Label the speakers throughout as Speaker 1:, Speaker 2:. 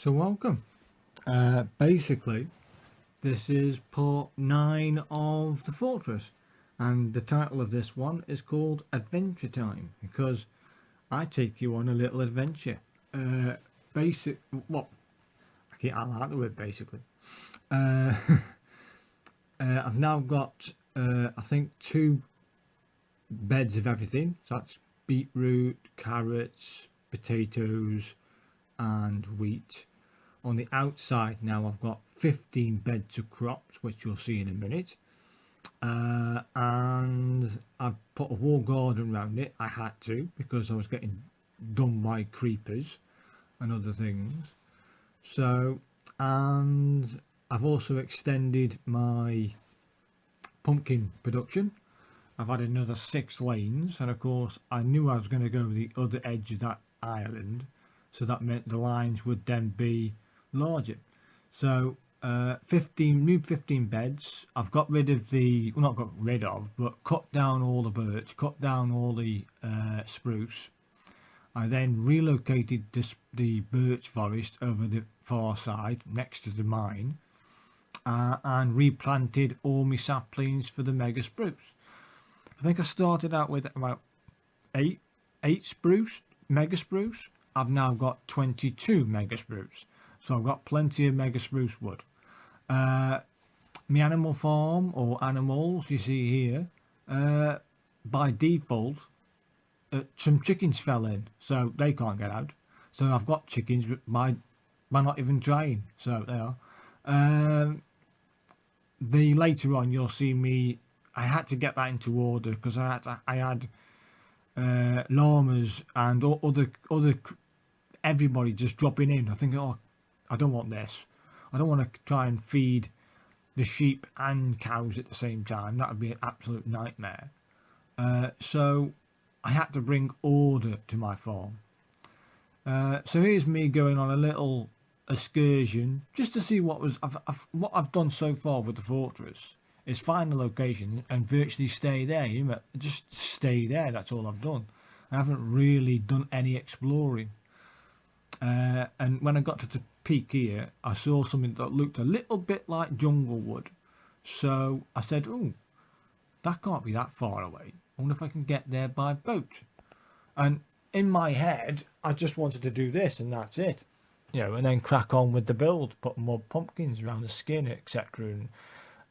Speaker 1: So welcome. Basically, this is part 9 of The Fortress, and the title of this one is called Adventure Time because I take you on a little adventure. Uh, basic, well, I like the word basically. Uh, I've now got, I think, 2 beds of everything. So that's beetroot, carrots, potatoes, and wheat. On the outside now I've got 15 beds of crops, which you'll see in a minute. And I've put a wall garden around it. I had to because I was getting done by creepers and other things. So, and I've also extended my pumpkin production. I've added another 6 lanes, and of course I knew I was going to go the other edge of that island, so that meant the lines would then be larger. So 15 beds. I've got rid of well, not got rid of, but cut down all the birch, cut down all the spruce. I then relocated the birch forest over the far side next to the mine, and replanted all my saplings for the mega spruce. I think I started out with about eight spruce, mega spruce. I've now got 22 mega spruce. So I've got plenty of mega spruce wood. My animal farm or animals you see here, by default, some chickens fell in, so they can't get out. So I've got chickens by not even trying. So they are. The later on you'll see me. I had to get that into order because I had llamas and other everybody just dropping in. I think, oh, I don't want this. I don't want to try and feed the sheep and cows at the same time. That would be an absolute nightmare. So I had to bring order to my farm. So here's me going on a little excursion just to see what I've done so far with the fortress. Is find a location and virtually stay there. You know, just stay there. That's all I've done. I haven't really done any exploring. And when I got to the peak here, I saw something that looked a little bit like jungle wood. So I said, "Oh, that can't be that far away. I wonder if I can get there by boat." And in my head, I just wanted to do this, and that's it. You know, and then crack on with the build, put more pumpkins around the skin, etc., and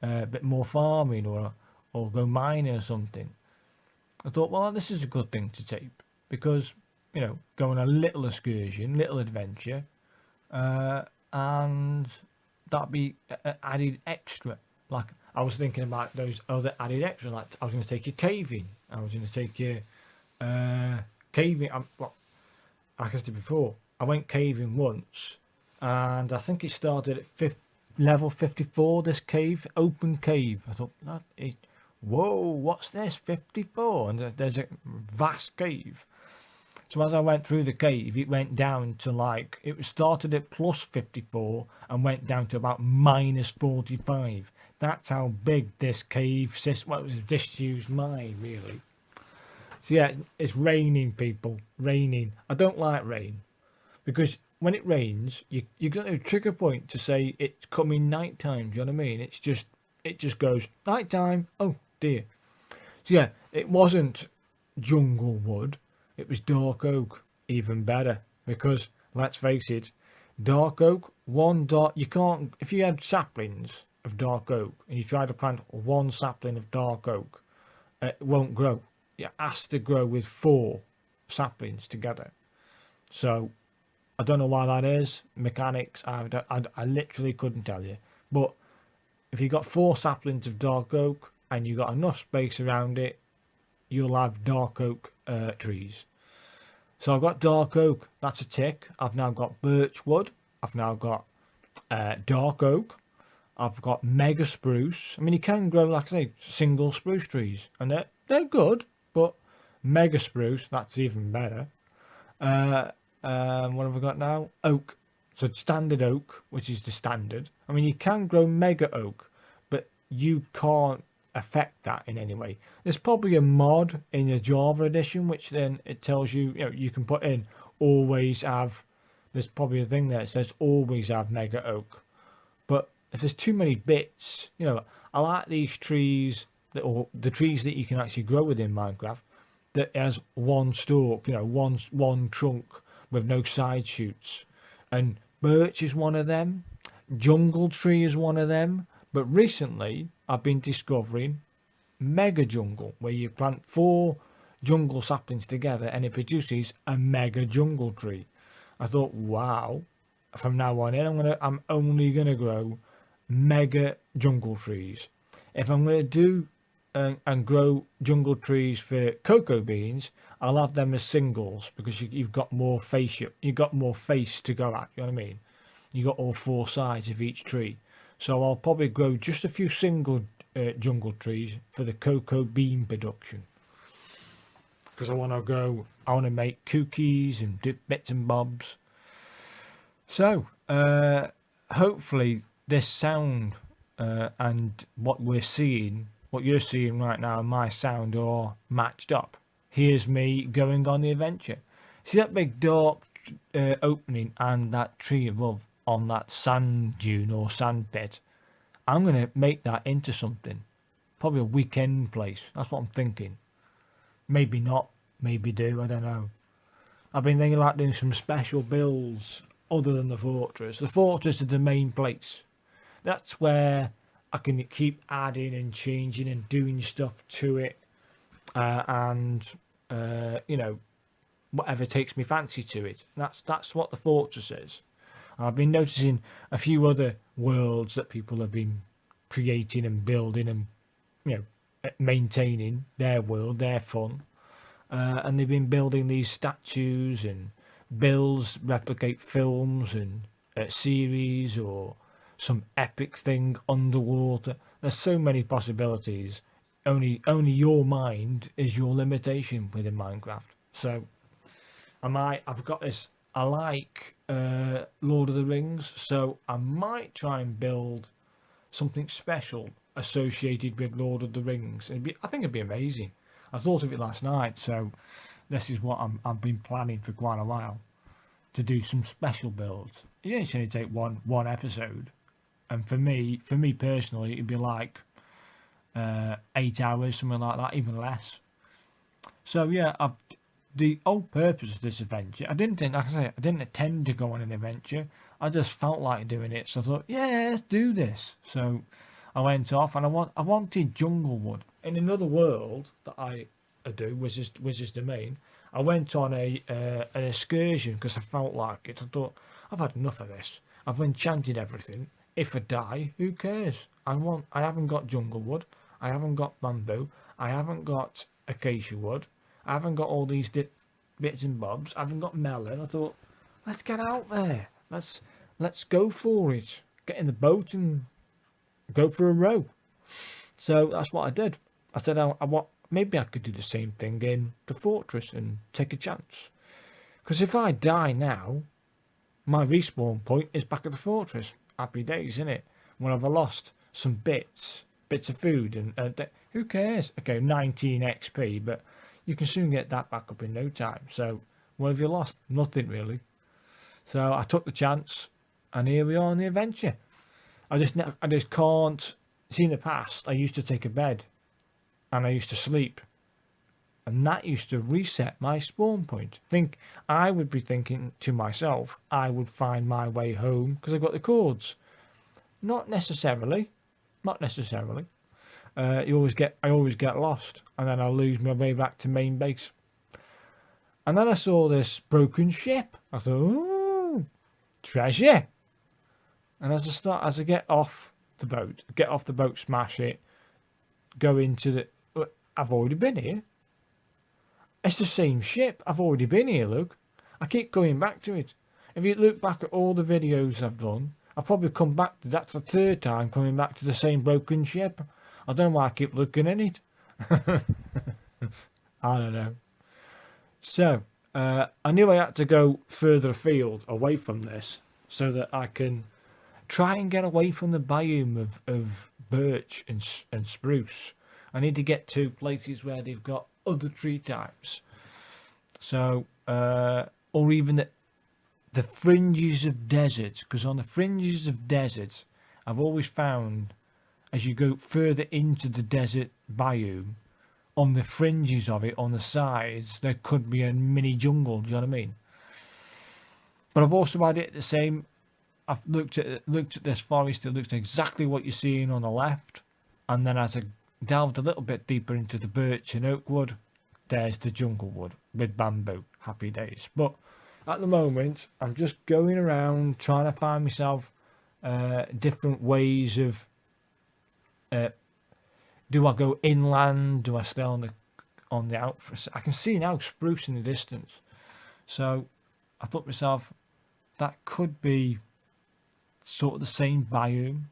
Speaker 1: a bit more farming, or go mining or something. I thought, well, this is a good thing to take because, you know, go on a little excursion, little adventure, and that'd be added extra. Like I was thinking about those other added extra. Like I was going to take you caving. I was going to take you caving. Well, like I said before, I went caving once, and I think it started at level 54. This cave, open cave. I thought whoa, what's this? 54, and there's a vast cave. So as I went through the cave, it went down to like, it started at plus 54 and went down to about minus 45. That's how big this cave system, well, it was a disused mine, really. So yeah, it's raining, people, raining. I don't like rain because when it rains, you got a trigger point to say it's coming night time. Do you know what I mean? It just goes night time. Oh dear. So yeah, it wasn't jungle wood. It was dark oak, even better, because let's face it, dark oak, you can't, if you had saplings of dark oak and you try to plant one sapling of dark oak, it won't grow. It has to grow with 4 saplings together. So I don't know why that is. Mechanics, I literally couldn't tell you. But if you got 4 saplings of dark oak and you got enough space around it, you'll have dark oak trees. So I've got dark oak, that's a tick. I've now got birch wood. I've now got dark oak. I've got mega spruce. I mean, you can grow, like I say, single spruce trees, and they're good, but mega spruce, that's even better. What have I got now? Oak. So standard oak, which is the standard. I mean, you can grow mega oak, but you can't affect that in any way. There's probably a mod in the Java edition which then it tells you, you know, you can put in always have there's probably a thing there that says always have mega oak. But if there's too many bits, you know, I like these trees that, or the trees that you can actually grow within Minecraft, that has one stalk, you know, one trunk with no side shoots. And birch is one of them. Jungle tree is one of them. But recently, I've been discovering mega jungle, where you plant 4 jungle saplings together and it produces a mega jungle tree. I thought, wow, from now on in, I'm only gonna grow mega jungle trees. If I'm gonna do and grow jungle trees for cocoa beans, I'll have them as singles, because you've got more face. You've got more face to go at. You know what I mean? You got all 4 sides of each tree. So I'll probably grow just a few single jungle trees for the cocoa bean production. Because I want to make cookies and bits and bobs. So hopefully this sound and what we're seeing, what you're seeing right now, and my sound are matched up. Here's me going on the adventure. See that big dark opening and that tree above on that sand dune or sand pit? I'm going to make that into something. Probably a weekend place. That's what I'm thinking. Maybe not. Maybe do. I don't know. I've been thinking about doing some special builds other than the fortress. The fortress is the main place. That's where I can keep adding and changing and doing stuff to it. You know, whatever takes me fancy to it. That's what the fortress is. I've been noticing a few other worlds that people have been creating and building and, you know, maintaining their world, their fun. And they've been building these statues and builds replicate films and series or some epic thing underwater. There's so many possibilities. Only your mind is your limitation within Minecraft. So I've got this. I like Lord of the Rings, so I might try and build something special associated with Lord of the Rings. I think it'd be amazing. I thought of it last night, so this is what I've been planning for quite a while, to do some special builds. It only take one episode, and for me personally, it'd be like 8 hours, something like that, even less. So yeah, the whole purpose of this adventure, I didn't intend to go on an adventure. I just felt like doing it, so I thought, yeah, let's do this. So I went off, and I wanted jungle wood. In another world that I do, Wizard's Domain, I went on an excursion because I felt like it. I thought, I've had enough of this. I've enchanted everything. If I die, who cares? I haven't got jungle wood. I haven't got bamboo. I haven't got acacia wood. I haven't got all these bits and bobs. I haven't got melon. I thought, let's get out there. Let's go for it. Get in the boat and go for a row. So that's what I did. I said, maybe I could do the same thing in the fortress and take a chance. Because if I die now, my respawn point is back at the fortress. Happy days, innit? When I've lost some bits of food, and who cares? Okay, 19 XP, but you can soon get that back up in no time. So what have you lost? Nothing really. So I took the chance, and here we are on the adventure. I just can't see. In the past, I used to take a bed and I used to sleep, and that used to reset my spawn point. I would be thinking to myself, I would find my way home because I got the cords. Not necessarily. I always get lost, and then I lose my way back to main base. And then I saw this broken ship. I thought, ooh, treasure. And as I get off the boat, smash it, go into the. I've already been here. It's the same ship. I've already been here, look. I keep going back to it. If you look back at all the videos I've done, I've probably come back. That's the 3rd time coming back to the same broken ship. I don't know why I keep looking in it. I don't know. So, I knew I had to go further afield, away from this, so that I can try and get away from the biome of birch and spruce. I need to get to places where they've got other tree types. So, or even the fringes of deserts, because on the fringes of deserts, I've always found as you go further into the desert biome, on the fringes of it, on the sides, there could be a mini jungle. Do you know what I mean? But I've also had it the same. I've looked at this forest. It looks exactly what you're seeing on the left, and then as I delved a little bit deeper into the birch and oak wood, there's the jungle wood with bamboo. Happy days. But at the moment, I'm just going around trying to find myself different ways of. Do I go inland? Do I stay on the out? I can see now spruce in the distance, so I thought to myself that could be sort of the same biome.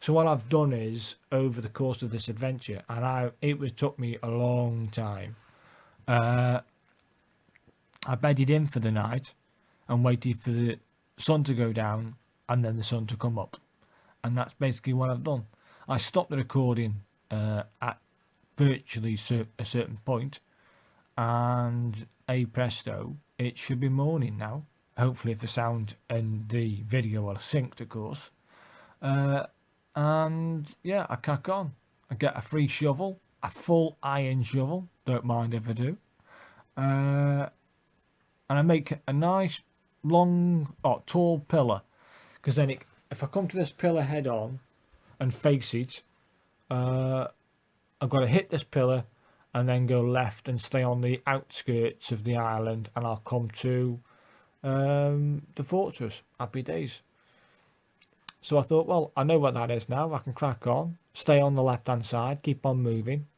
Speaker 1: So what I've done is over the course of this adventure, and it took me a long time. I bedded in for the night and waited for the sun to go down and then the sun to come up, and that's basically what I've done. I stopped the recording at virtually a certain point, and presto, it should be morning now. Hopefully, if the sound and the video are synced, of course. And yeah, I crack on. I get a free shovel, a full iron shovel. Don't mind if I do. And I make a nice long, tall pillar, because then if I come to this pillar head on and face it, I've got to hit this pillar and then go left and stay on the outskirts of the island, and I'll come to the fortress. Happy days. So I thought, well, I know what that is now. I can crack on, stay on the left hand side, keep on moving,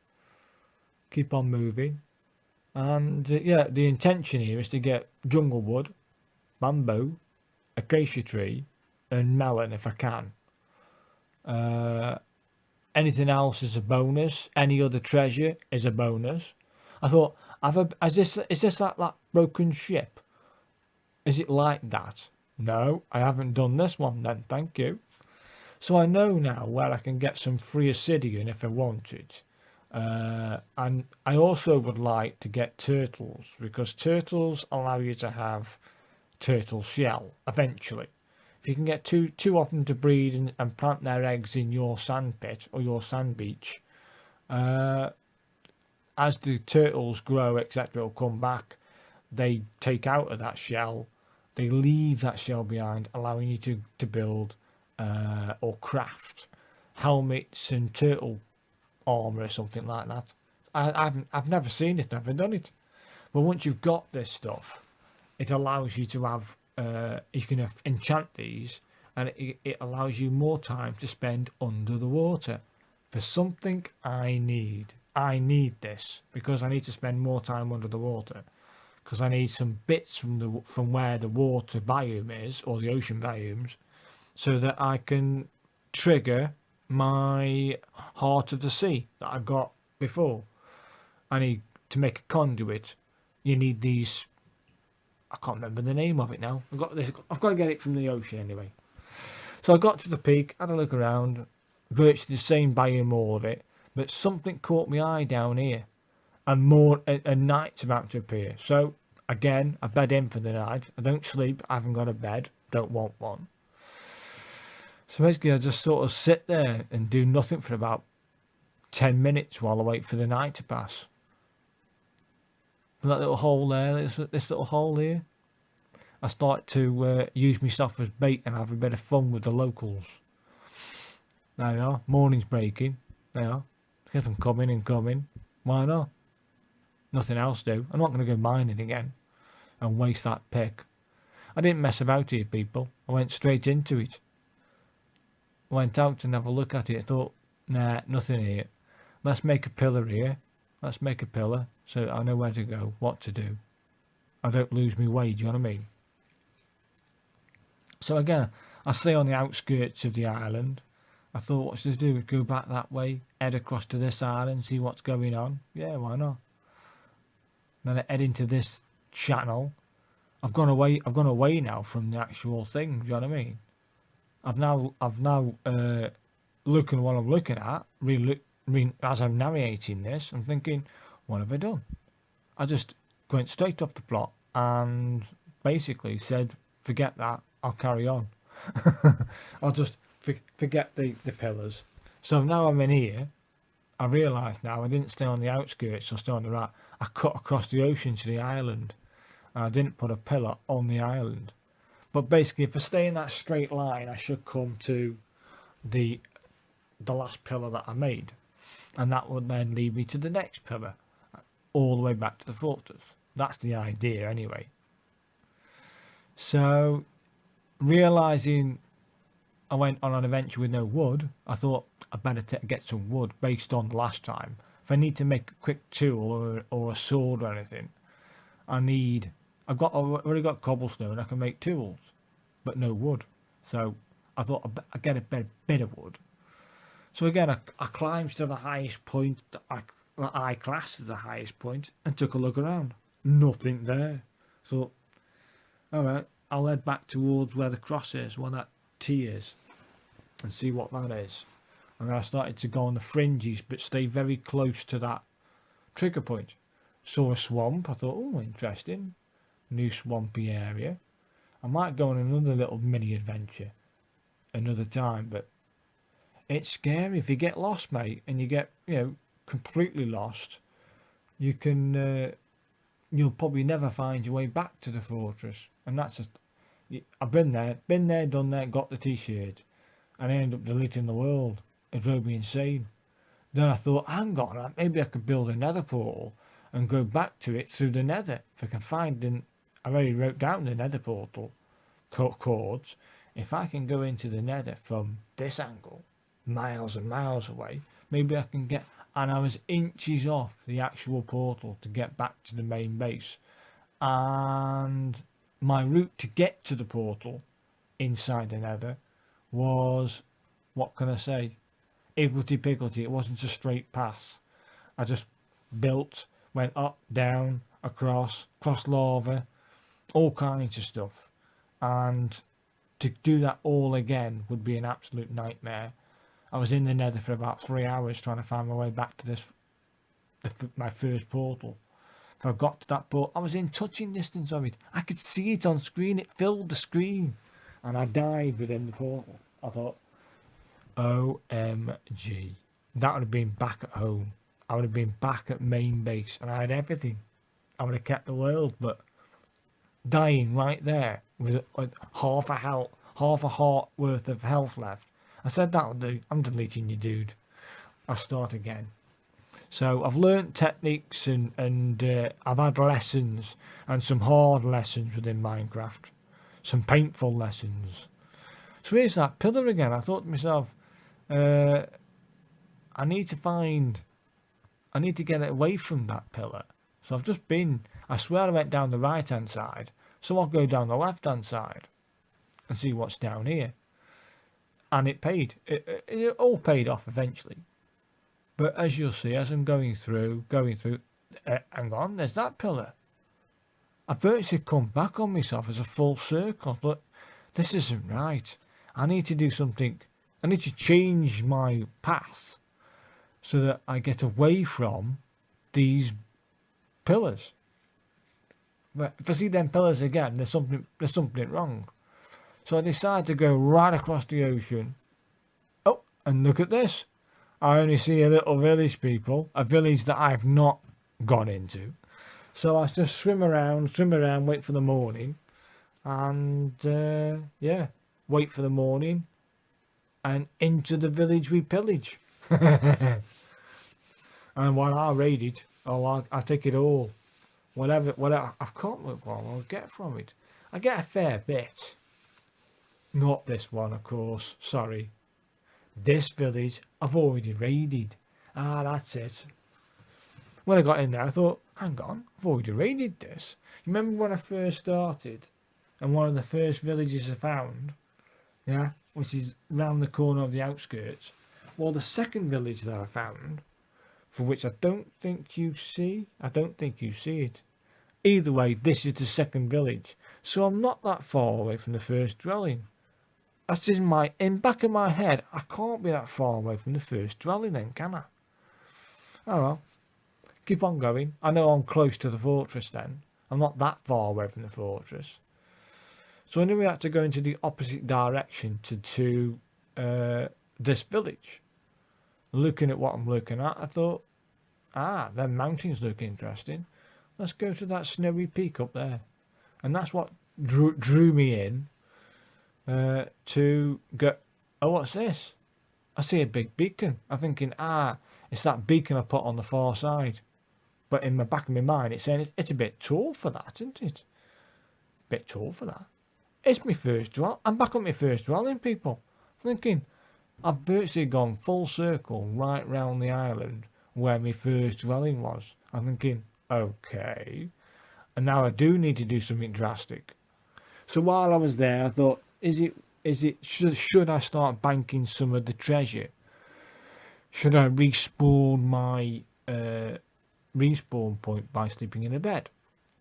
Speaker 1: and yeah, the intention here is to get jungle wood, bamboo, acacia tree, and melon if I can. Anything else is a bonus. Any other treasure is a bonus. I thought, is this that broken ship? Is it like that? No, I haven't done this one then, thank you. So I know now where I can get some free obsidian if I wanted. And I also would like to get turtles, because turtles allow you to have turtle shell eventually. If you can get two of them to breed and plant their eggs in your sand pit or your sand beach, as the turtles grow, etc., will come back, they take out of that shell, they leave that shell behind, allowing you to build or craft helmets and turtle armor or something like that. I've never seen it, never done it. But once you've got this stuff, it allows you to have you can enchant these, and it allows you more time to spend under the water. For something I need this, because I need to spend more time under the water, because I need some bits from where the water biome is, or the ocean biomes, so that I can trigger my heart of the sea that I got before. I need to make a conduit. You need these. I can't remember the name of it now. I've got to get it from the ocean anyway. So I got to the peak, had a look around, virtually the same biome, all of it, but something caught my eye down here, and a night's about to appear. So again, I bed in for the night. I don't sleep. I haven't got a bed. Don't want one. So basically, I just sort of sit there and do nothing for about 10 minutes while I wait for the night to pass. That little hole there, this little hole here, I start to use my stuff as bait and have a bit of fun with the locals. There you are, morning's breaking. There you are, get them coming and coming. Why not? Nothing else to do. I'm not going to go mining again and waste that pick. I didn't mess about here, people. I went straight into it. I went out and have a look at it. I thought, nah, nothing here. Let's make a pillar here. Let's make a pillar so I know where to go, what to do. I don't lose my way, do you know what I mean? So again, I stay on the outskirts of the island. I thought, what's to do? Go back that way, head across to this island, see what's going on. Yeah, why not? Then I head into this channel. I've gone away now from the actual thing, do you know what I mean? I've now looking what I'm looking at, as I'm narrating this, I'm thinking, what have I done? I just went straight off the plot and basically said, forget that. I'll carry on. I'll just forget the pillars. So now I'm in here. I realise now I didn't stay on the outskirts or stay on the right. I cut across the ocean to the island. And I didn't put a pillar on the island. But basically, if I stay in that straight line, I should come to the last pillar that I made. And that would then lead me to the next pillar, all the way back to the fortress. That's the idea anyway. So, realising I went on an adventure with no wood, I thought I'd better get some wood based on last time. If I need to make a quick tool or a sword or anything, I've already got cobblestone, I can make tools, but no wood. So I thought I'd get a bit of wood. So again, I climbed to the highest point, that I classed as the highest point, and took a look around. Nothing there. So, alright, I'll head back towards where the cross is, where that T is, and see what that is. And I started to go on the fringes, but stay very close to that trigger point. Saw a swamp, I thought, oh, interesting. New swampy area. I might go on another little mini adventure another time, but it's scary if you get lost, mate, and you get, completely lost. You can, you'll probably never find your way back to the fortress, and that's just. I've been there, done that, got the t-shirt, and I ended up deleting the world. It drove me insane. Then I thought, hang on, maybe I could build a nether portal and go back to it through the nether. If I can find I already wrote down the nether portal chords. If I can go into the nether from this angle, miles and miles away, maybe I can get. And I was inches off the actual portal to get back to the main base. And my route to get to the portal inside the nether was, what can I say, higgledy-piggledy. It wasn't a straight path. I just built, went up, down, across lava, all kinds of stuff. And to do that all again would be an absolute nightmare. I was in the nether for about 3 hours trying to find my way back to my first portal. If I got to that portal, I was in touching distance of it. I could see it on screen. It filled the screen. And I died within the portal. I thought, OMG. That would have been back at home. I would have been back at main base. And I had everything. I would have kept the world. But dying right there with half a heart worth of health left. I said, that'll do. I'm deleting you, dude. I'll start again. So I've learnt techniques and I've had lessons, and some hard lessons within Minecraft. Some painful lessons. So here's that pillar again. I thought to myself, I need to get away from that pillar. So I've just I swear I went down the right hand side. So I'll go down the left hand side and see what's down here. And it paid. It all paid off eventually. But as you'll see, as I'm going through, hang on, there's that pillar. I virtually come back on myself as a full circle. But this isn't right. I need to do something. I need to change my path so that I get away from these pillars. But if I see them pillars again, there's something wrong. So I decided to go right across the ocean. Oh, and look at this. I only see a little village, people. A village that I've not gone into. So I just swim around, wait for the morning. And, wait for the morning. And into the village we pillage. And while I raid it, I take it all. Whatever, I can't look what I'll get from it. I get a fair bit. Not this one, of course. Sorry. This village I've already raided. Ah, that's it. When I got in there, I thought, hang on, I've already raided this. You remember when I first started, and one of the first villages I found, which is round the corner of the outskirts. Well, the second village that I found, for which I don't think you see it. Either way, this is the second village, so I'm not that far away from the first dwelling. That's in back of my head. I can't be that far away from the first dwelling then, can I? Oh well. Keep on going. I know I'm close to the fortress then. I'm not that far away from the fortress. So I knew we had to go into the opposite direction to this village. Looking at what I'm looking at, I thought, them mountains look interesting. Let's go to that snowy peak up there. And that's what drew me in to go, oh, what's this? I see a big beacon. I'm thinking, it's that beacon I put on the far side. But in the back of my mind, it's saying it's a bit tall for that, isn't it? Bit tall for that. It's my first dwell. I'm back on my first dwelling, people. I'm thinking, I've virtually gone full circle right round the island where my first dwelling was. I'm thinking, okay. And now I do need to do something drastic. So while I was there, I thought, should I start banking some of the treasure? Should I respawn my respawn point by sleeping in a bed?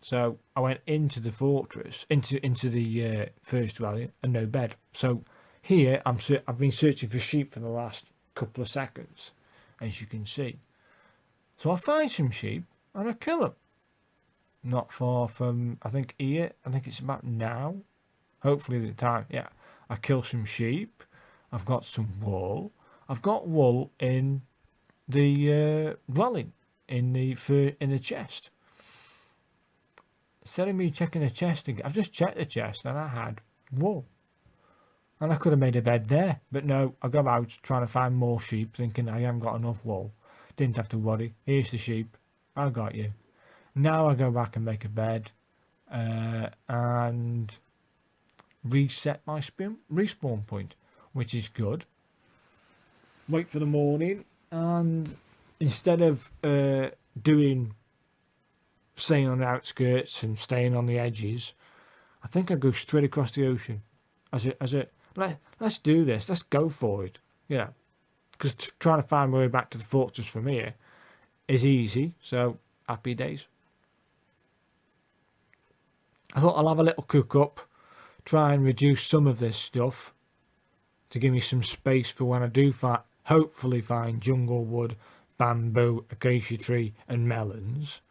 Speaker 1: So I went into the fortress, into the first dwelling, and no bed. So here I've been searching for sheep for the last couple of seconds, as you can see. So I find some sheep and I kill them. Not far from, I think here, I think it's about now. Hopefully the time, yeah. I kill some sheep. I've got some wool. I've got wool in the dwelling, in the chest. Instead of me checking the chest again, I've just checked the chest and I had wool. And I could have made a bed there, but no, I go out trying to find more sheep, thinking I haven't got enough wool. Didn't have to worry. Here's the sheep. I got you. Now I go back and make a bed and reset my respawn point, which is good. Wait for the morning, and instead of staying on the outskirts and staying on the edges, I think I go straight across the ocean. Let's do this. Let's go for it. Yeah, because trying to find my way back to the fortress from here is easy. So happy days. I thought I'll have a little cook up, try and reduce some of this stuff to give me some space for when I do hopefully find jungle wood, bamboo, acacia tree and melons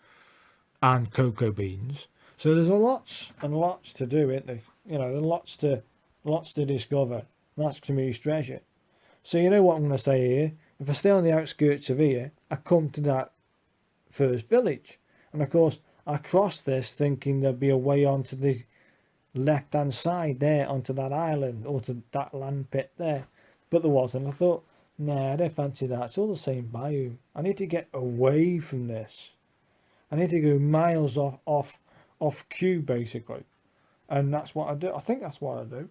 Speaker 1: and cocoa beans. So there's lots and lots to do, isn't there? You know, there's lots to discover. That's to me's treasure. So you know what I'm going to say here? If I stay on the outskirts of here, I come to that first village. And of course, I crossed this thinking there'd be a way onto the left-hand side there, onto that island, or to that land pit there. But there wasn't. I thought, nah, I don't fancy that. It's all the same biome. I need to get away from this. I need to go miles off cue, basically. And that's what I do. I think that's what I do.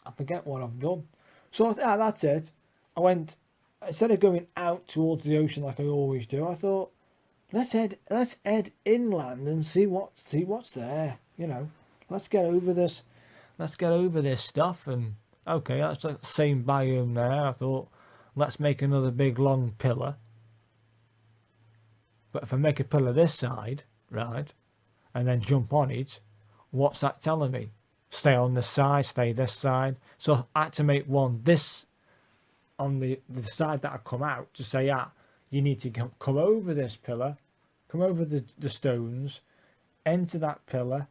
Speaker 1: I forget what I've done. So that's it. I went, instead of going out towards the ocean like I always do, I thought, let's head inland and see what's there. You know, let's get over this stuff. And okay, that's the same biome there. I thought, let's make another big long pillar. But if I make a pillar this side, right, and then jump on it, what's that telling me? Stay on this side, stay this side. So I had to make one this on the side that I come out to say, you need to come over this pillar, come over the stones, enter that pillar,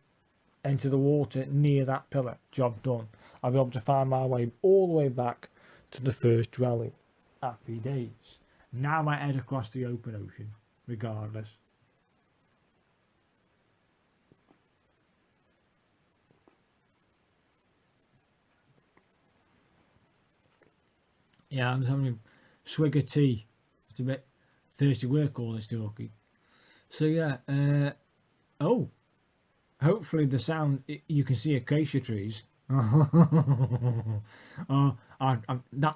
Speaker 1: enter the water near that pillar. Job done. I'll be able to find my way all the way back to the first dwelling. Happy days. Now I head across the open ocean, regardless. Yeah, I'm just having a swig of tea. It's a bit thirsty work, all this talking. So yeah, hopefully the sound, you can see acacia trees. That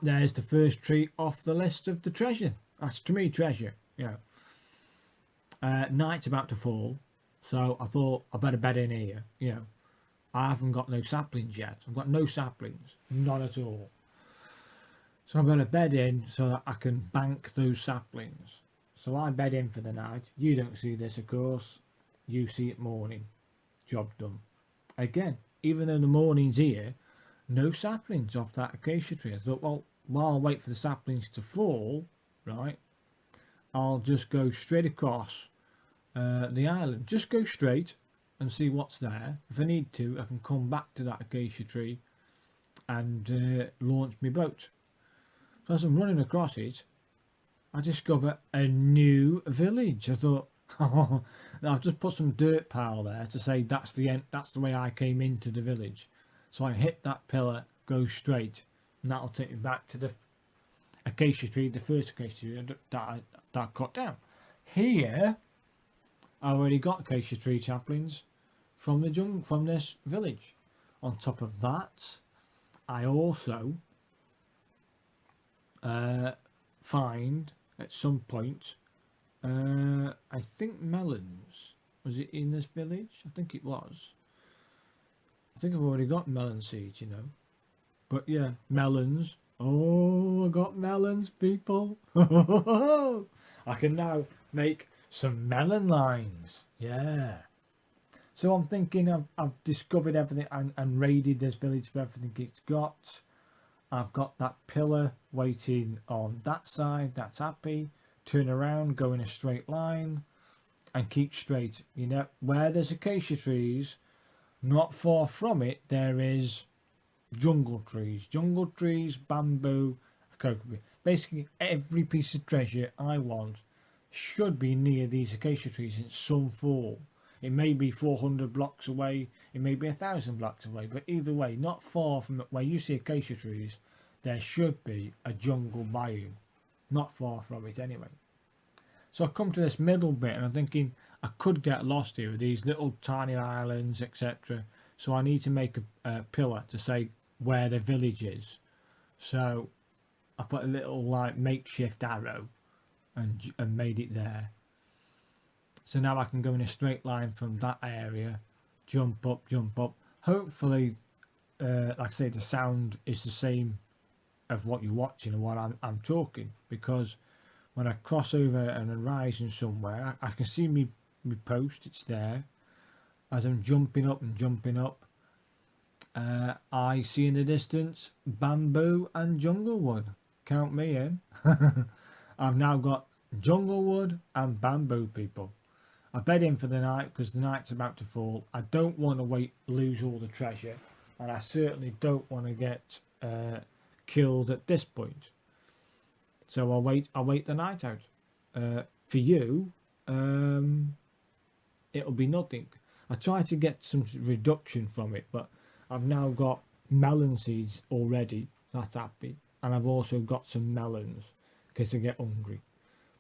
Speaker 1: there's the first tree off the list of the treasure. That's to me treasure, you know. Night's about to fall, so I thought I better bed in here, you know. I haven't got no saplings yet. I've got no saplings, none at all. So I'm going to bed in so that I can bank those saplings. So I bed in for the night. You don't see this, of course. You see it morning. Job done. Again, even though the morning's here, no saplings off that acacia tree. I thought, well, while I wait for the saplings to fall, right, I'll just go straight across the island. Just go straight. and see what's there. If I need to, I can come back to that acacia tree and launch my boat. So as I'm running across it, I discover a new village. I thought, oh, I've just put some dirt pile there to say that's the end, that's the way I came into the village. So I hit that pillar, go straight, and that'll take me back to the acacia tree, the first acacia tree that I cut down. Here, I already got acacia tree saplings from the from this village. On top of that, I also find at some point, I think melons. Was it in this village? I think it was. I think I've already got melon seeds, you know. But yeah, melons. Oh, I got melons, people. I can now make some melon lines. Yeah. So I'm thinking I've discovered everything and raided this village for everything it's got. I've got that pillar waiting on that side. That's happy. Turn around, go in a straight line and keep straight. You know, where there's acacia trees, not far from it, there is jungle trees, bamboo, cocoa. Basically, every piece of treasure I want should be near these acacia trees in some form. It may be 400 blocks away, it may be 1,000 blocks away, but either way, not far from where you see acacia trees, there should be a jungle biome. Not far from it anyway. So I come to this middle bit and I'm thinking I could get lost here with these little tiny islands, etc. So I need to make a pillar to say where the village is. So I put a little like makeshift arrow and made it there. So now I can go in a straight line from that area, jump up. Hopefully, like I say, the sound is the same of what you're watching and what I'm talking, because when I cross over an horizon somewhere, I can see me post, it's there. As I'm jumping up, I see in the distance bamboo and jungle wood. Count me in. I've now got jungle wood and bamboo, people. I bed in for the night because the night's about to fall. I don't want to lose all the treasure, and I certainly don't want to get killed at this point. So I'll wait the night out. For you, it'll be nothing. I try to get some reduction from it, but I've now got melon seeds already. That's happy, and I've also got some melons in case I get hungry.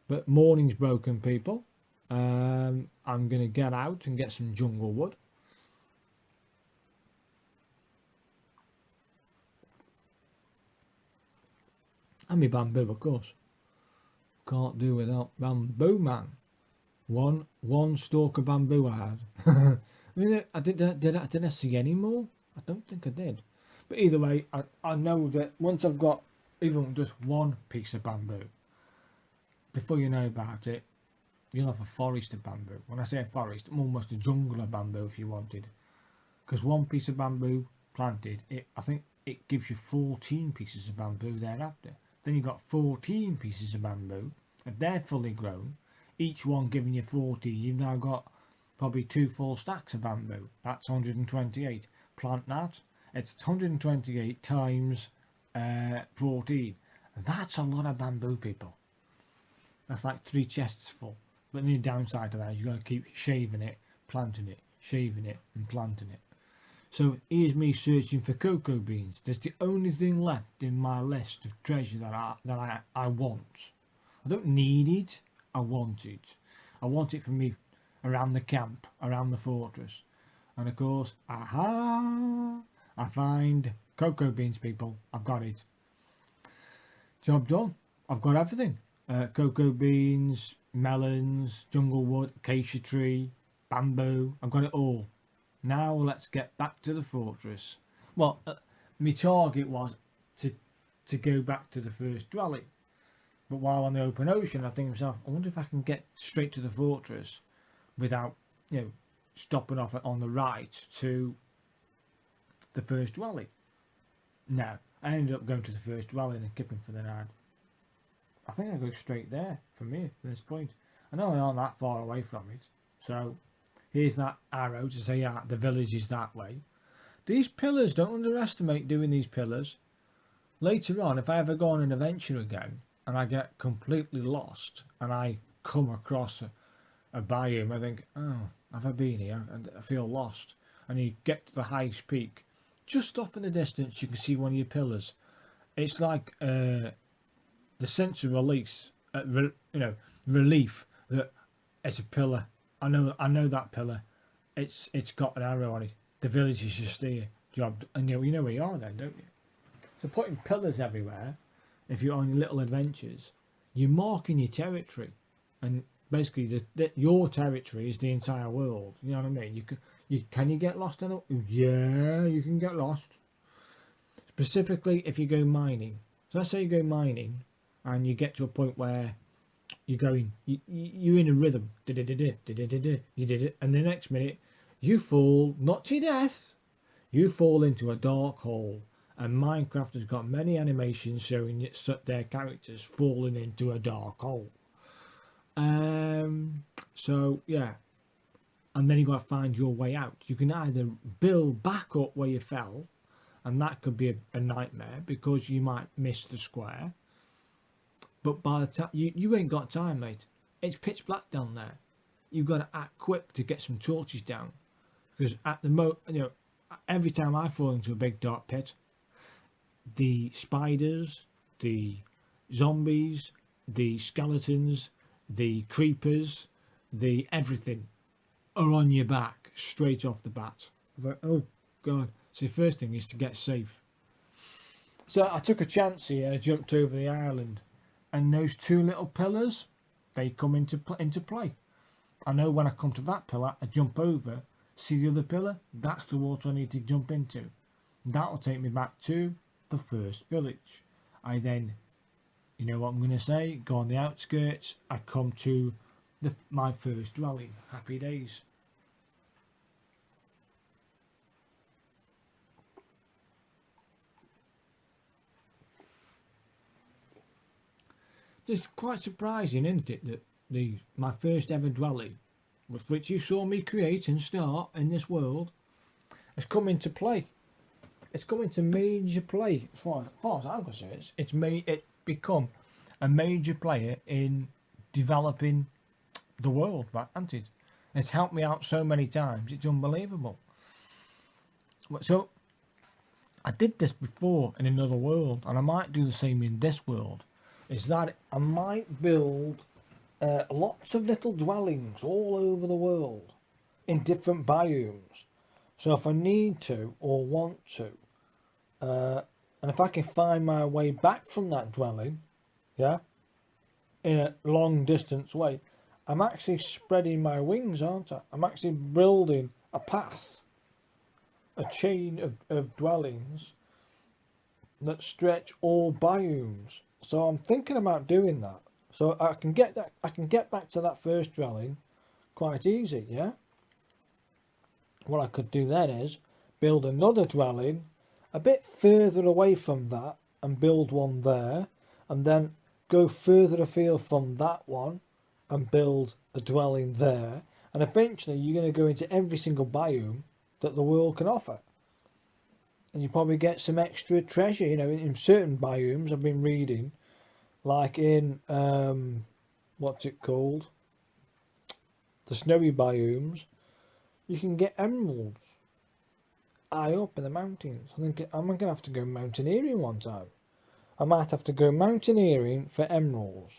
Speaker 1: But morning's broken, people. I'm going to get out and get some jungle wood. And my bamboo, of course. Can't do without bamboo, man. One stalk of bamboo I had. Did I see any more? I don't think I did. But either way, I know that once I've got even just one piece of bamboo, before you know about it, you'll have a forest of bamboo. When I say a forest, almost a jungle of bamboo if you wanted. Because one piece of bamboo planted, I think it gives you 14 pieces of bamboo thereafter. Then you've got 14 pieces of bamboo. If they're fully grown, each one giving you 40, you've now got probably 2 full stacks of bamboo. That's 128. Plant that, it's 128 times 14. That's a lot of bamboo, people. That's like 3 chests full. But the downside to that is you've got to keep shaving it, planting it, shaving it and planting it. So here's me searching for cocoa beans. That's the only thing left in my list of treasure that I want. I don't need it, I want it. I want it for me around the camp, around the fortress. And of course, aha! I find cocoa beans, people. I've got it. Job done. I've got everything. Cocoa beans, melons, jungle wood, acacia tree, bamboo. I've got it all. Now let's get back to the fortress. Well, my target was to go back to the first dwelling. But while on the open ocean, I think to myself, I wonder if I can get straight to the fortress without, stopping off on the right to the first dwelling. No, I ended up going to the first dwelling and keeping for the night. I think I go straight there from here, from this point. I know I aren't that far away from it, so here's that arrow to say, yeah, the village is that way. These pillars, don't underestimate doing these pillars. Later on, if I ever go on an adventure again and I get completely lost and I come across a biome, I think, oh, have I been here? And I feel lost. And you get to the highest peak. Just off in the distance, you can see one of your pillars. It's like the sense of release, relief that it's a pillar. I know that pillar. It's got an arrow on it. The village is just here. Job, and you know where you are then, don't you? So putting pillars everywhere, if you're on your little adventures, you're marking your territory, and basically your territory is the entire world. You know what I mean? Can you get lost in it? Yeah, you can get lost. Specifically, if you go mining. So let's say you go mining, and you get to a point where you're going, you're in a rhythm, you did it, and the next minute you fall not to death, you fall into a dark hole. And Minecraft has got many animations showing their characters falling into a dark hole. So yeah, and then you got to find your way out. You can either build back up where you fell, and that could be a nightmare because you might miss the square. But by the time you ain't got time, mate. It's pitch black down there. You've got to act quick to get some torches down, because at the every time I fall into a big dark pit, the spiders, the zombies, the skeletons, the creepers, the everything are on your back straight off the bat. Like, oh god. So the first thing is to get safe. So I took a chance here. I jumped over the island, and those two little pillars, they come into play. I know when I come to that pillar, I jump over, see the other pillar, that's the water I need to jump into. That'll take me back to the first village. I then, you know what I'm going to say, go on the outskirts, I come to my first dwelling. Happy days. It's quite surprising, isn't it, that my first ever dwelling, which you saw me create and start in this world, has come into play. It's come into major play. As far as I'm concerned, it's become a major player in developing the world, hasn't it? It's helped me out so many times. It's unbelievable. So I did this before in another world, and I might do the same in this world. Is that I might build lots of little dwellings all over the world in different biomes. So if I need to or want to, and if I can find my way back from that dwelling, yeah, in a long distance way, I'm actually spreading my wings, aren't I? I'm actually building a path, a chain of dwellings that stretch all biomes. So I'm thinking about doing that. So I can get back to that first dwelling quite easy, yeah? What I could do then is build another dwelling a bit further away from that and build one there, and then go further afield from that one and build a dwelling there, and eventually you're going to go into every single biome that the world can offer. And you probably get some extra treasure, you know, in certain biomes I've been reading, like in, what's it called? The snowy biomes, you can get emeralds high up in the mountains. I think I'm going to have to go mountaineering one time. I might have to go mountaineering for emeralds.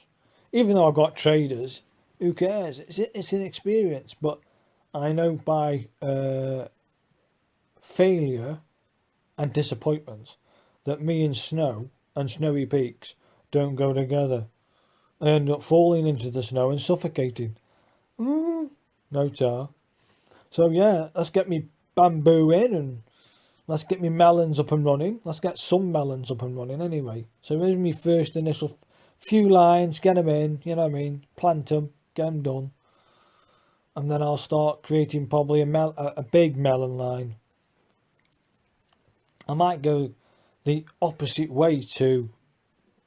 Speaker 1: Even though I've got traders, who cares? It's an experience, but I know by failure and disappointments that me and snow and snowy peaks don't go together. I end up falling into the snow and suffocating. No tar. So yeah, let's get me bamboo in, and let's get me melons up and running. Let's get some melons up and running anyway. So here's my first initial few lines, get them in, you know what I mean, plant them, get them done. And then I'll start creating probably a big melon line. I might go the opposite way to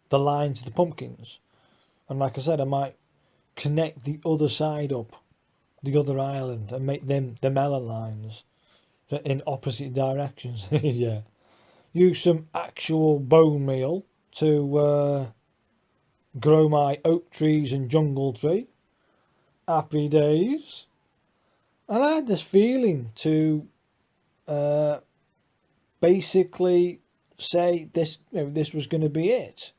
Speaker 1: the line to the pumpkins. And like I said, I might connect the other side up the other island and make them the melon lines in opposite directions. Yeah. Use some actual bone meal to grow my oak trees and jungle tree. Happy days. And I had this feeling to basically say this, this was going to be it.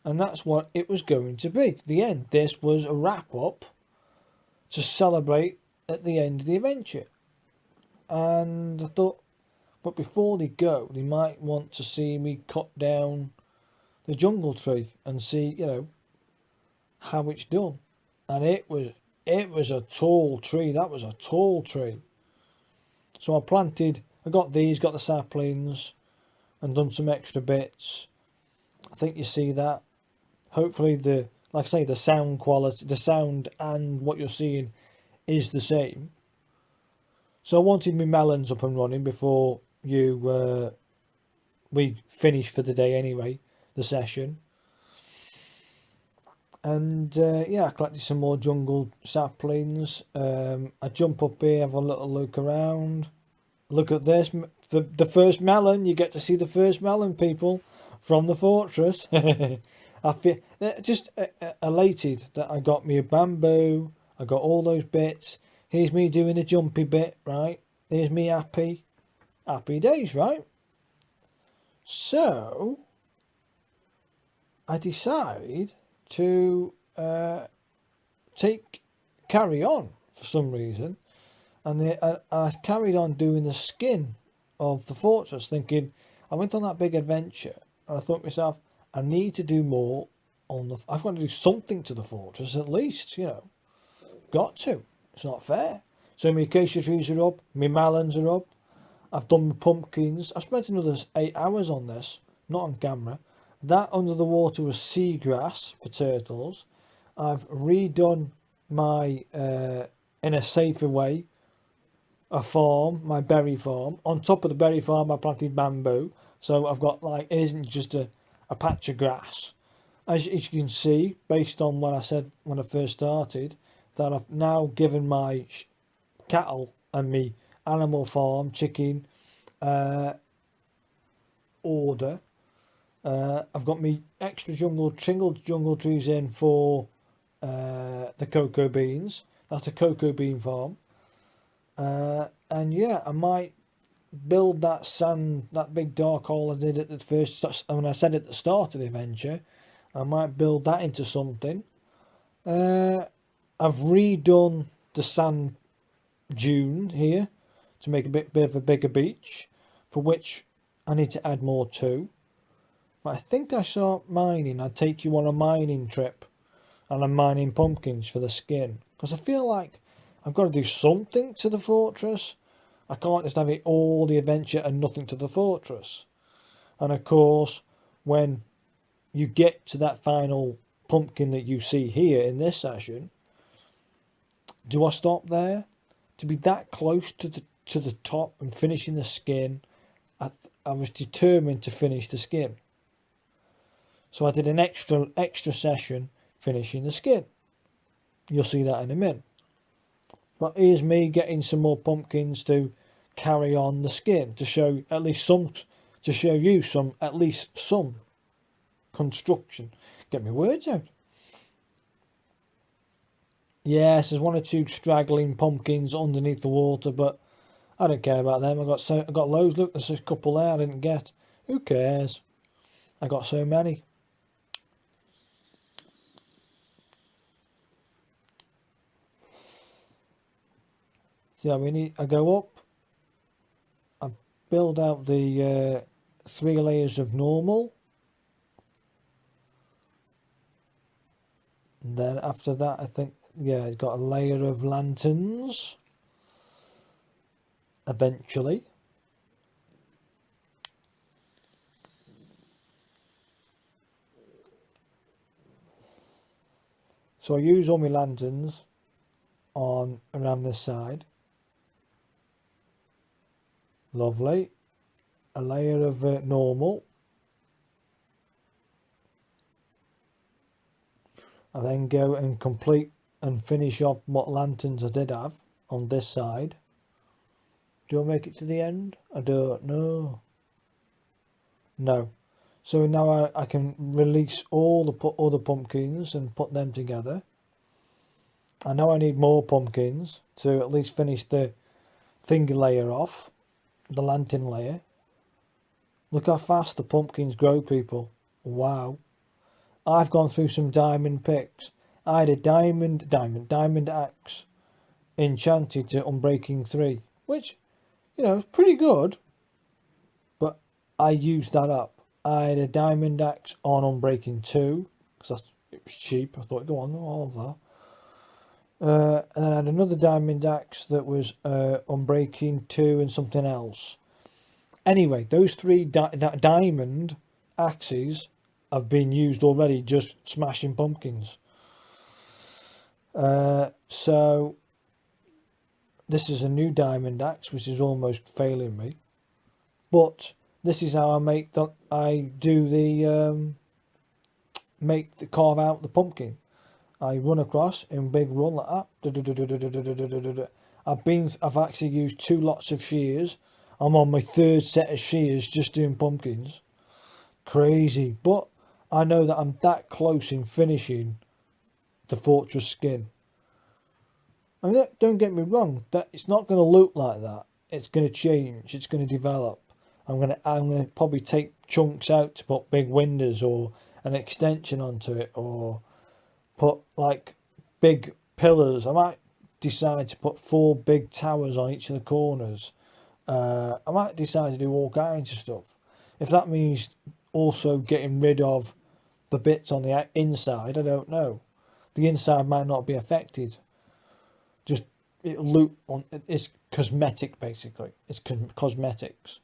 Speaker 1: And that's what it was going to be. The end. This was a wrap up to celebrate at the end of the adventure. And I thought, but before they go, they might want to see me cut down the jungle tree and see, how it's done. And it was a tall tree. That was a tall tree. So I got the saplings and done some extra bits. I think you see that. Hopefully like I say, the sound quality, the sound and what you're seeing is the same. So I wanted my melons up and running before we finish for the day anyway, the session. And I collected some more jungle saplings. I jump up here, have a little look around. Look at this, the first melon. You get to see the first melon, people, from the fortress. I feel just elated that I got me a bamboo. I got all those bits. Here's me doing the jumpy bit, right? Here's me happy days, right? So I decide to carry on for some reason, and I carried on doing the skin of the fortress, thinking I went on that big adventure, and I thought to myself, I need to do more I've got to do something to the fortress at least, got to. It's not fair. So my acacia trees are up, my melons are up. I've done my pumpkins. I've spent another 8 hours on this, not on camera. That under the water was seagrass for turtles. I've redone my, in a safer way, a farm, my berry farm. On top of the berry farm, I planted bamboo. So I've got it isn't just a patch of grass. As you can see, based on what I said when I first started, that I've now given my cattle and me animal farm, chicken, order. I've got me extra jungle trees in for the cocoa beans. That's a cocoa bean farm. And yeah, I might build that big dark hole I did at the first, when I said at the start of the adventure. I might build that into something. I've redone the sand dune here to make a bit of a bigger beach, for which I need to add more to. But I think I saw mining. I'd take you on a mining trip, and I'm mining pumpkins for the skin, because I feel like I've got to do something to the fortress. I can't just have it all the adventure and nothing to the fortress. And of course, when you get to that final pumpkin that you see here in this session, do I stop there? To be that close to the top and finishing the skin, I was determined to finish the skin. So I did an extra session finishing the skin. You'll see that in a minute. But here's me getting some more pumpkins to carry on the skin, to show at least some, to show you at least some construction. Get my words out. Yes, there's 1 or 2 straggling pumpkins underneath the water, but I don't care about them. I got loads. Look, there's a couple there I didn't get. Who cares? I got so many. See, I go up. I build out the 3 layers of normal. And then after that, I think, yeah, it's got a layer of lanterns. Eventually. So I use all my lanterns around this side. Lovely. A layer of normal. I then go and complete and finish off what lanterns I did have on this side. Do I make it to the end? I don't know. No. So now I can release all the other pumpkins and put them together. I know I need more pumpkins to at least finish the thingy layer off, the lantern layer. Look how fast the pumpkins grow, people. Wow. I've gone through some diamond picks. I had a diamond axe enchanted to Unbreaking 3, which, you know, is pretty good, but I used that up. I had a diamond axe on Unbreaking 2, because it was cheap. I thought, go on, all of that. And then I had another diamond axe that was Unbreaking 2 and something else. Anyway, those 3 diamond axes have been used already just smashing pumpkins. So this is a new diamond axe, which is almost failing me. But this is how I carve out the pumpkin. I run across in big run like that. I've actually used 2 lots of shears. I'm on my 3rd set of shears just doing pumpkins. Crazy, but I know that I'm that close in finishing the fortress skin. I mean, don't get me wrong, that it's not going to look like that. It's going to change. It's going to develop. I'm going to probably take chunks out to put big windows or an extension onto it, or put like big pillars. I might decide to put 4 big towers on each of the corners. I might decide to do all kinds of stuff. If that means also getting rid of the bits on the inside, I don't know. The inside might not be affected. Just it'll look on. It's cosmetic, basically. It's cosmetics.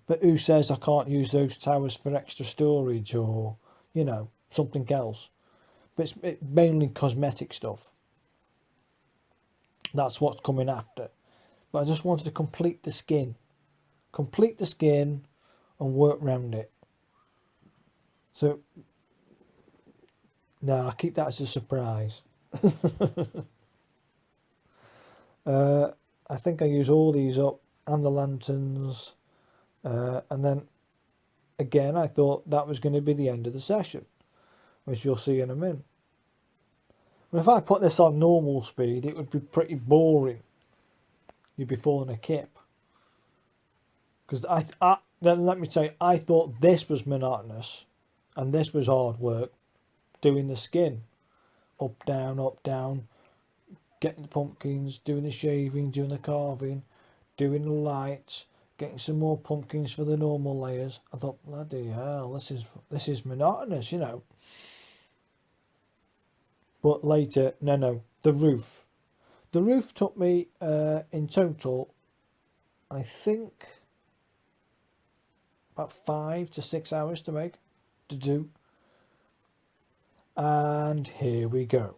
Speaker 1: But who says I can't use those towers for extra storage or, you know, something else? But it's mainly cosmetic stuff. That's what's coming after. But I just wanted to complete the skin. Complete the skin and work around it. So, no, I'll keep that as a surprise. I think I use all these up and the lanterns. And then, again, I thought that was going to be the end of the session, which you'll see in a minute. But if I put this on normal speed, it would be pretty boring. You'd be falling a kip. Because then let me tell you, I thought this was monotonous, and this was hard work, doing the skin, up, down, getting the pumpkins, doing the shaving, doing the carving, doing the lights, getting some more pumpkins for the normal layers. I thought, bloody hell, this is monotonous, you know. But later, no, the roof. The roof took me in total, I think, about 5 to 6 hours to do. And here we go.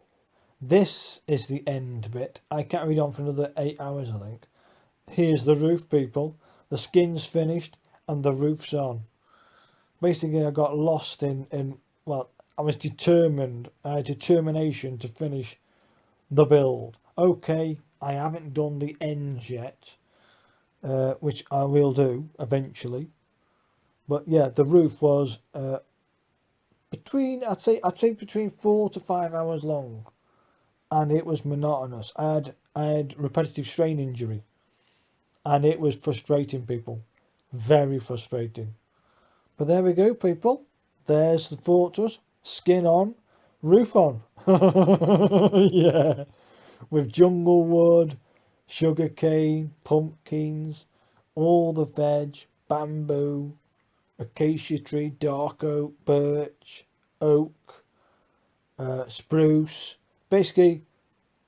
Speaker 1: This is the end bit. I carried on for another 8 hours, I think. Here's the roof, people. The skin's finished and the roof's on. Basically, I got lost in well, I was determined. I had determination to finish the build. Okay, I haven't done the ends yet, which I will do eventually. But yeah, the roof was I'd say between 4 to 5 hours long, and it was monotonous. I had repetitive strain injury, and it was frustrating, people, very frustrating. But there we go, people. There's the fortress, skin on, roof on. Yeah, with jungle wood, sugarcane, pumpkins, all the veg, bamboo, acacia tree, dark oak, birch, oak, spruce, basically,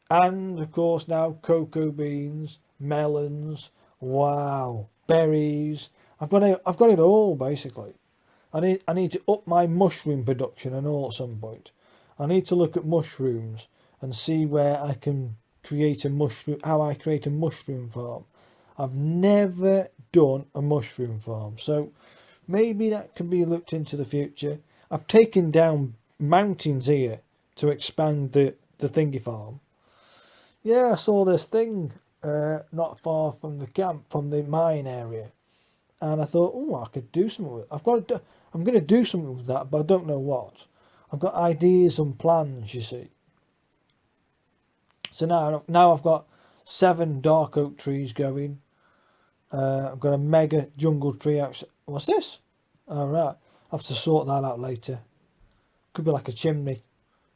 Speaker 1: and of course now cocoa beans, melons, wow, berries. I've got it all basically. I need to up my mushroom production and all at some point. I need to look at mushrooms and see where I can create how I create a mushroom farm. I've never done a mushroom farm, so maybe that can be looked into the future. I've taken down mountains here to expand the
Speaker 2: the thingy farm. Yeah, I saw this thing not far from the camp, from the mine area, and I thought, oh, I could do something with it. I'm going to do something with that, but I don't know what. I've got ideas and plans, you see. So now I've got 7 dark oak trees going. I've got a mega jungle tree outside. What's this? All right, I have to sort that out later. Could be like a chimney,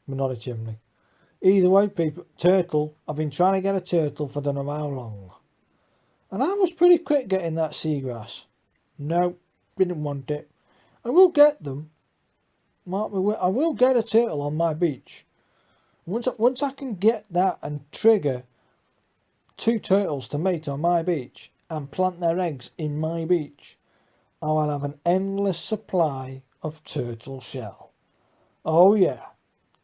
Speaker 2: but not a chimney. Either way, people, turtle. I've been trying to get a turtle for don't know how long, and I was pretty quick getting that seagrass. No, didn't want it. I will get them. Mark me, I will get a turtle on my beach. Once I can get that and trigger 2 turtles to mate on my beach and plant their eggs in my beach, I will have an endless supply of turtle shell. Oh yeah,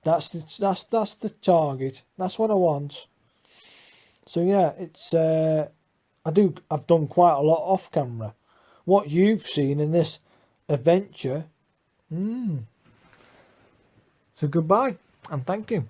Speaker 2: that's the target. That's what I want. So yeah, it's I've done quite a lot off camera. What you've seen in this adventure. So goodbye and thank you.